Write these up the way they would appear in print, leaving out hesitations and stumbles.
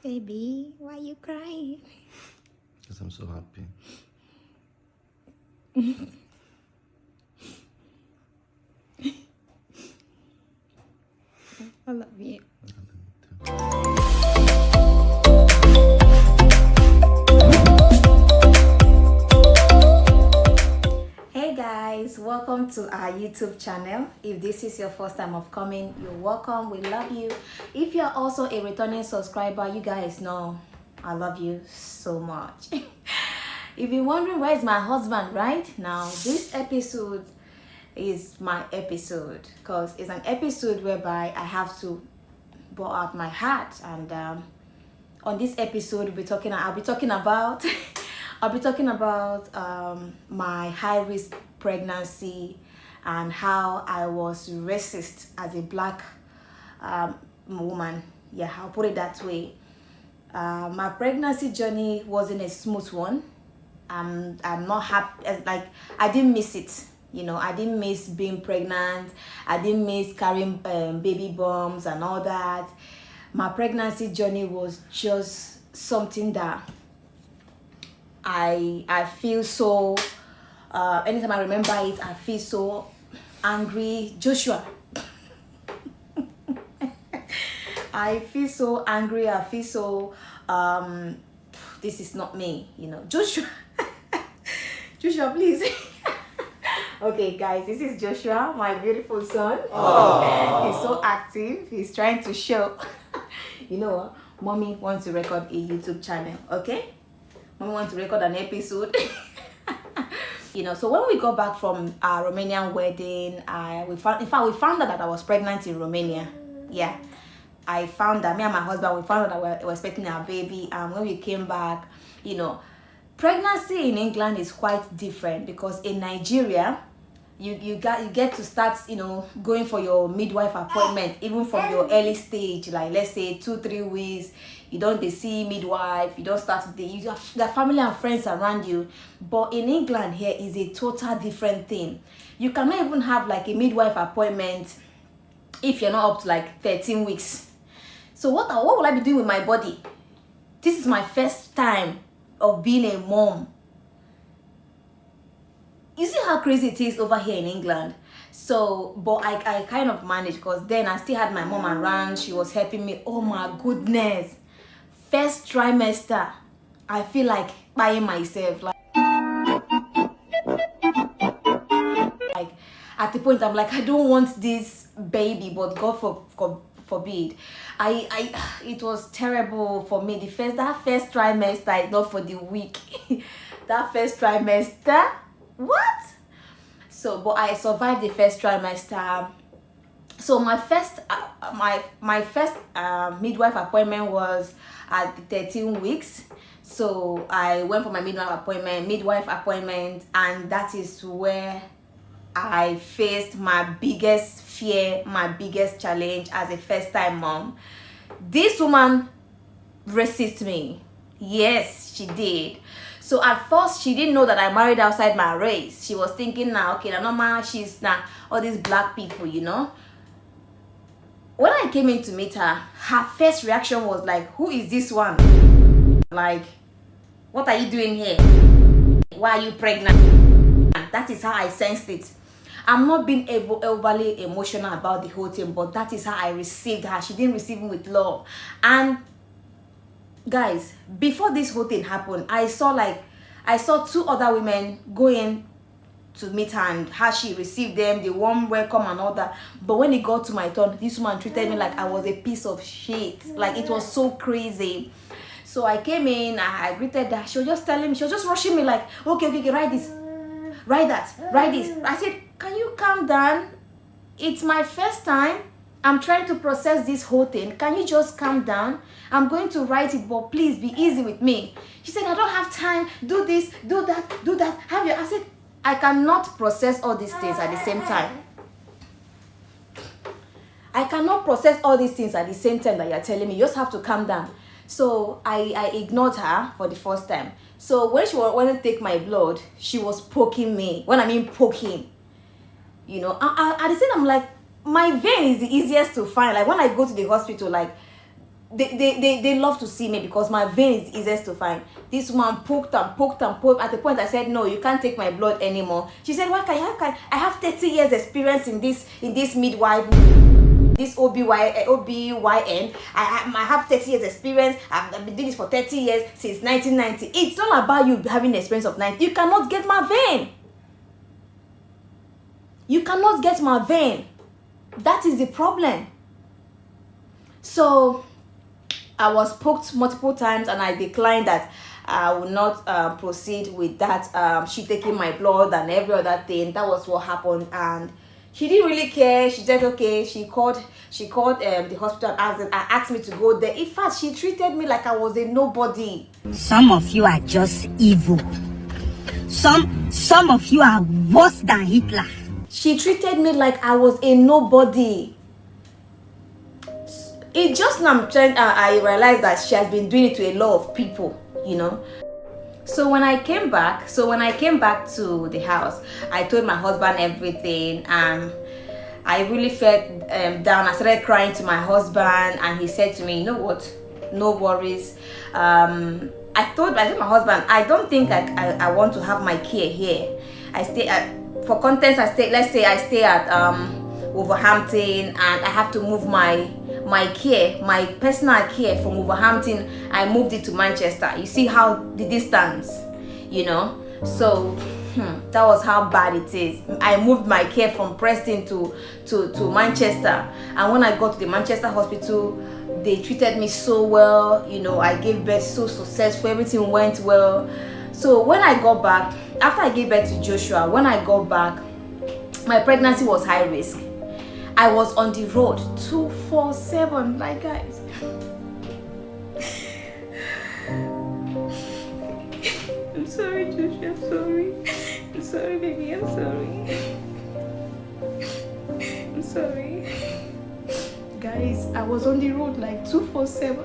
Baby, why you crying? Because I'm so happy. I love you. Hey guys, welcome to our YouTube channel. If this is your first time of coming, you're welcome. We love you. If you're also a returning subscriber, you guys know I love you so much. If you're wondering where is my husband right now, this episode is my episode because it's an episode whereby I have to pour out my heart. And on this episode I'll be talking about my high risk pregnancy and how I was racist as a black woman. Yeah, I'll put it that way. My pregnancy journey wasn't a smooth one. I'm not happy. Like, I didn't miss it. You know, I didn't miss being pregnant. I didn't miss carrying baby bumps and all that. My pregnancy journey was just something that I feel so. Anytime I remember it, I feel so angry. Joshua. I feel so angry. I feel so. This is not me. You know, Joshua. Joshua, please. Okay, guys, this is Joshua, my beautiful son. Aww. He's so active. He's trying to show. You know what? Mommy wants to record a YouTube channel, okay? Mommy wants to record an episode. You know, so when we got back from our Romanian wedding, we found out that I was pregnant in Romania. Yeah. I found that me and my husband, we found out that we were expecting our baby. And when we came back, you know, pregnancy in England is quite different because in Nigeria, you get to start, you know, going for your midwife appointment even from your early stage, like let's say 2-3 weeks. You don't see midwife, you don't start you have the family and friends around you. But in England here is a total different thing. You cannot even have like a midwife appointment if you're not up to like 13 weeks. So what will I be doing with my body? This is my first time of being a mom. You see how crazy it is over here in England. So, but I kind of managed because then I still had my mom around. She was helping me. Oh my goodness. First trimester, I feel like buying myself. Like at the point I'm like, I don't want this baby, but God forbid. It was terrible for me. That first trimester is not for the weak. That first trimester, what? So, but I survived the first trimester. So my first midwife appointment was at 13 weeks. So I went for my midwife appointment, and that is where I faced my biggest fear, my biggest challenge as a first-time mom. This woman racist me. Yes, she did. So at first, she didn't know that I married outside my race. She was thinking now, okay, now normal, she's now all these black people, you know. When I came in to meet her, her first reaction was like, who is this one? Like, what are you doing here? Why are you pregnant? That is how I sensed it. I'm not being overly emotional about the whole thing, but that is how I received her. She didn't receive me with love. And guys, before this whole thing happened, I saw 2 other women going to meet her and how she received them, the warm welcome and all that. But when it got to my turn, this woman treated me like I was a piece of shit. Like, it was so crazy. So I came in, I greeted her. She was just telling me, she was just rushing me like, okay, write this, write that, write this. I said, can you calm down? It's my first time. I'm trying to process this whole thing. Can you just calm down? I'm going to write it, but please be easy with me. She said, I don't have time. Do this, do that, do that. I said, I cannot process all these things at the same time. I cannot process all these things at the same time that you're telling me. You just have to calm down. So I ignored her for the first time. So when she wanted to take my blood, she was poking me. When I mean poking, you know, at the same time, I'm like, my vein is the easiest to find. Like when I go to the hospital, like they love to see me because my vein is easiest to find. This woman poked and poked and poked. At the point I said, no, you can't take my blood anymore. She said, why can you? I have 30 years experience in this midwife, this OBYN. I have 30 years experience. I've been doing this for 30 years, since 1990. It's not about you having the experience of 90. You cannot get my vein. You cannot get my vein. That is the problem. So I was poked multiple times and I declined that I will not proceed with that. She taking my blood and every other thing. That was what happened, and she didn't really care. She said okay. She called the hospital and asked me to go there. In fact, she treated me like I was a nobody. Some of you are just evil. Some of you are worse than Hitler. She treated me like I was a nobody. It just now I realized that she has been doing it to a lot of people, you know. So when I came back to the house, I told my husband everything. I really felt down. I started crying to my husband, and he said to me, you know what, no worries. I told my husband, I don't think I want to have my care here. I stay for contents. Let's say I stay at Wolverhampton, and I have to move my personal care from Wolverhampton. I moved it to Manchester. You see how the distance, you know. So that was how bad it is. I moved my care from Preston to Manchester, and when I got to the Manchester hospital, they treated me so well. You know, I gave birth so successful. Everything went well. So when I got back, after I gave birth to Joshua, when I got back, my pregnancy was high risk. I was on the road 247, like guys. I'm sorry, Joshua. I'm sorry. I'm sorry, baby. I'm sorry. I'm sorry. Guys, I was on the road like 247.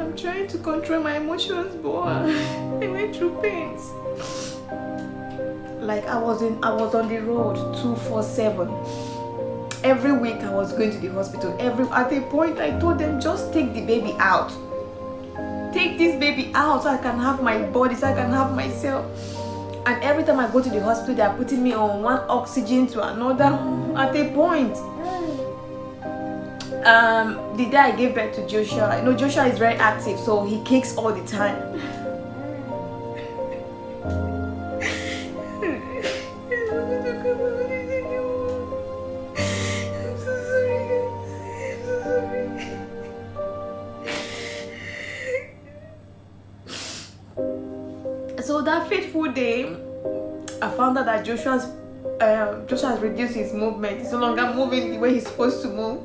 I'm trying to control my emotions, but I went through pains. Like I was on the road 247. Every week I was going to the hospital. At a point I told them, just take the baby out. Take this baby out so I can have my body, so I can have myself. And every time I go to the hospital, they are putting me on one oxygen to another. At a point, the day I gave birth to Joshua, you know, Joshua is very active, so he kicks all the time. So that fateful day, I found out that Joshua has reduced his movement. He's no longer moving the way he's supposed to move.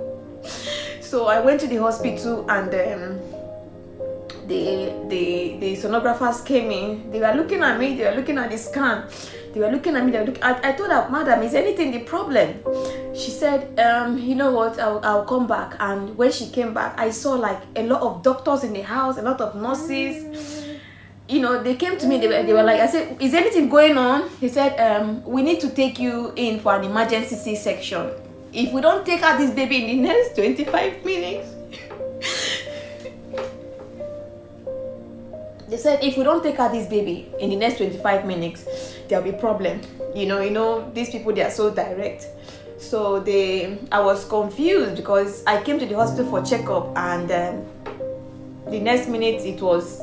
So I went to the hospital, and the sonographers came in. They were looking at me. They were looking at the scan. They were looking at me. I told her, madam, is anything the problem? She said, you know what, I'll come back. And when she came back, I saw like a lot of doctors in the house, a lot of nurses. You know, they came to me. They were like, I said, is anything going on? He said, we need to take you in for an emergency C-section. If we don't take out this baby in the next 25 minutes, they said, if we don't take out this baby in the next 25 minutes, there'll be problem. You know, these people, they are so direct. So I was confused because I came to the hospital for checkup, and the next minute it was,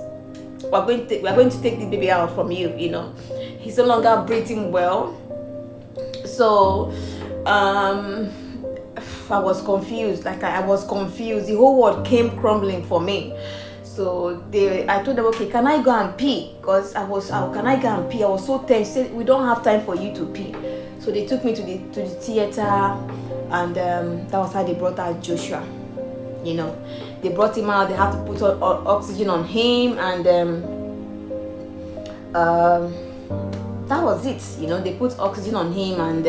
we're going to take the baby out from you. You know, he's no longer breathing well. So I was confused. I was confused. The whole world came crumbling for me. So I told them, okay, can I go and pee? Because can I go and pee? I was so tense. They said, we don't have time for you to pee. So they took me to the theater, and that was how they brought out Joshua. You know, they brought him out. They had to put oxygen on him, and that was it. You know, they put oxygen on him, and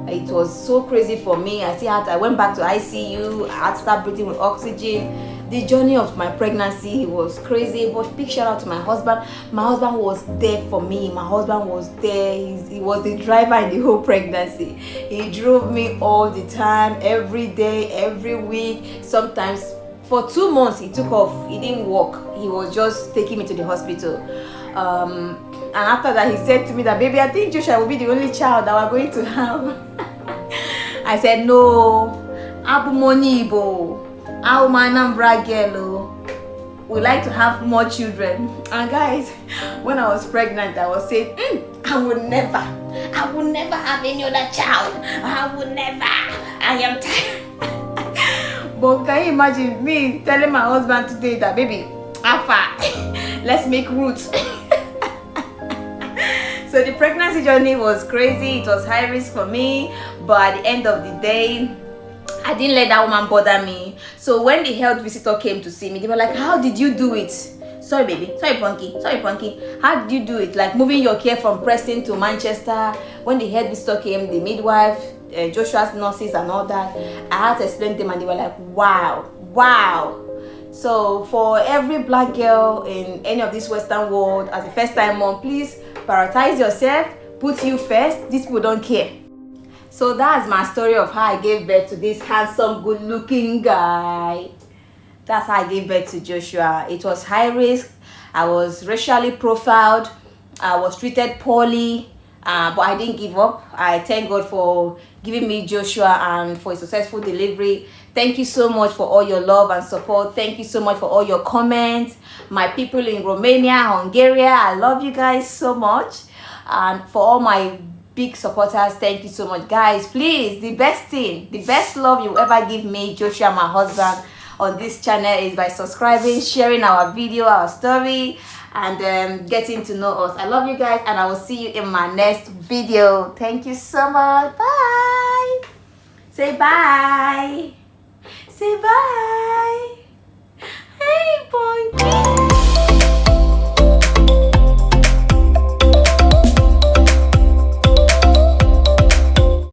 it was so crazy for me. I went back to ICU. I had to start breathing with oxygen. The journey of my pregnancy was crazy, but big shout out to my husband. My husband was there for me. My husband was there. He was the driver in the whole pregnancy. He drove me all the time, every day, every week. Sometimes for 2 months he took off. He didn't walk. He was just taking me to the hospital. And after that, he said to me that, baby, I think Joshua will be the only child that we're going to have. I said, no, Abu Monibo. Our Manambra girl, we like to have more children. And guys, when I was pregnant, I was saying, I will never have any other child. I will never. I am tired. But can you imagine me telling my husband today that, baby, Alpha, let's make roots. So the pregnancy journey was crazy. It was high risk for me, but at the end of the day, I didn't let that woman bother me. So when the health visitor came to see me, they were like, how did you do it? Sorry, baby. Sorry, Punky. How did you do it? Like moving your care from Preston to Manchester. When the health visitor came, the midwife, Joshua's nurses and all that, I had to explain to them and they were like, wow. So for every black girl in any of this Western world, as a first-time mom, please prioritize yourself. Put you first. These people don't care. So that's my story of how I gave birth to this handsome, good-looking guy. That's how I gave birth to Joshua. It was high risk. I was racially profiled. I was treated poorly, but I didn't give up. I thank God for giving me Joshua and for a successful delivery. Thank you so much for all your love and support. Thank you so much for all your comments. My people in Romania, Hungary, I love you guys so much. And for all my big supporters, thank you so much, guys. Please, the best love you ever give me, Joshua, my husband, on this channel is by subscribing, sharing our video, our story, and getting to know us. I love you guys, and I will see you in my next video. Thank you so much. Bye. Say bye. Say bye.